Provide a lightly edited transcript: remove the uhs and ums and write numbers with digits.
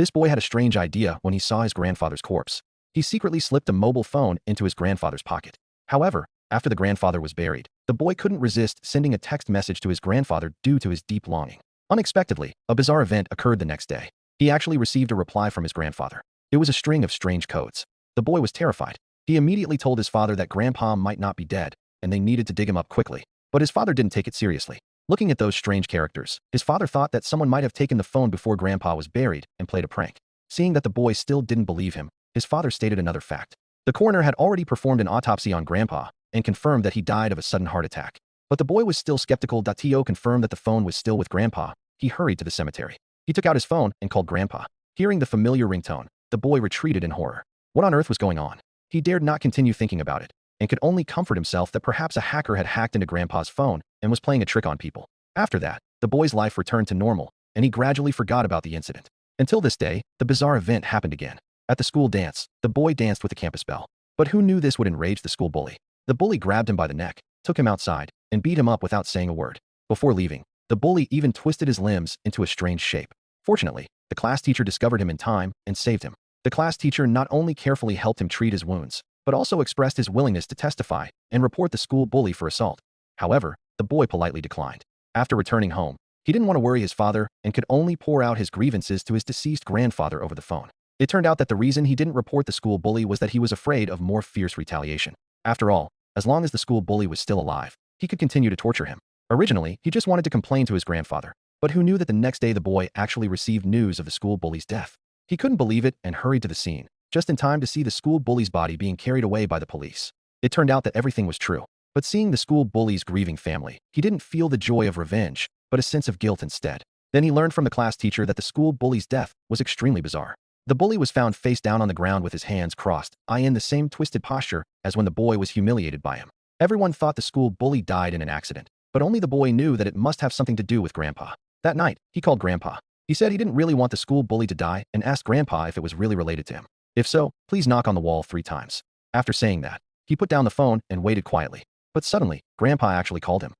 This boy had a strange idea when he saw his grandfather's corpse. He secretly slipped a mobile phone into his grandfather's pocket. However, after the grandfather was buried, the boy couldn't resist sending a text message to his grandfather due to his deep longing. Unexpectedly, a bizarre event occurred the next day. He actually received a reply from his grandfather. It was a string of strange codes. The boy was terrified. He immediately told his father that Grandpa might not be dead, and they needed to dig him up quickly. But his father didn't take it seriously. Looking at those strange characters, his father thought that someone might have taken the phone before Grandpa was buried and played a prank. Seeing that the boy still didn't believe him, his father stated another fact. The coroner had already performed an autopsy on Grandpa and confirmed that he died of a sudden heart attack. But the boy was still skeptical. To confirm that the phone was still with Grandpa, he hurried to the cemetery. He took out his phone and called Grandpa. Hearing the familiar ringtone, the boy retreated in horror. What on earth was going on? He dared not continue thinking about it, and could only comfort himself that perhaps a hacker had hacked into Grandpa's phone and was playing a trick on people. After that, the boy's life returned to normal, and he gradually forgot about the incident. Until this day, the bizarre event happened again. At the school dance, the boy danced with the campus belle. But who knew this would enrage the school bully? The bully grabbed him by the neck, took him outside, and beat him up without saying a word. Before leaving, the bully even twisted his limbs into a strange shape. Fortunately, the class teacher discovered him in time and saved him. The class teacher not only carefully helped him treat his wounds, but also expressed his willingness to testify and report the school bully for assault. However, the boy politely declined. After returning home, he didn't want to worry his father and could only pour out his grievances to his deceased grandfather over the phone. It turned out that the reason he didn't report the school bully was that he was afraid of more fierce retaliation. After all, as long as the school bully was still alive, he could continue to torture him. Originally, he just wanted to complain to his grandfather, but who knew that the next day the boy actually received news of the school bully's death. He couldn't believe it and hurried to the scene, just in time to see the school bully's body being carried away by the police. It turned out that everything was true, but seeing the school bully's grieving family, he didn't feel the joy of revenge, but a sense of guilt instead. Then he learned from the class teacher that the school bully's death was extremely bizarre. The bully was found face down on the ground with his hands crossed, in the same twisted posture as when the boy was humiliated by him. Everyone thought the school bully died in an accident, but only the boy knew that it must have something to do with Grandpa. That night, he called Grandpa. He said he didn't really want the school bully to die and asked Grandpa if it was really related to him. If so, please knock on the wall 3 times. After saying that, he put down the phone and waited quietly. But suddenly, Grandpa actually called him.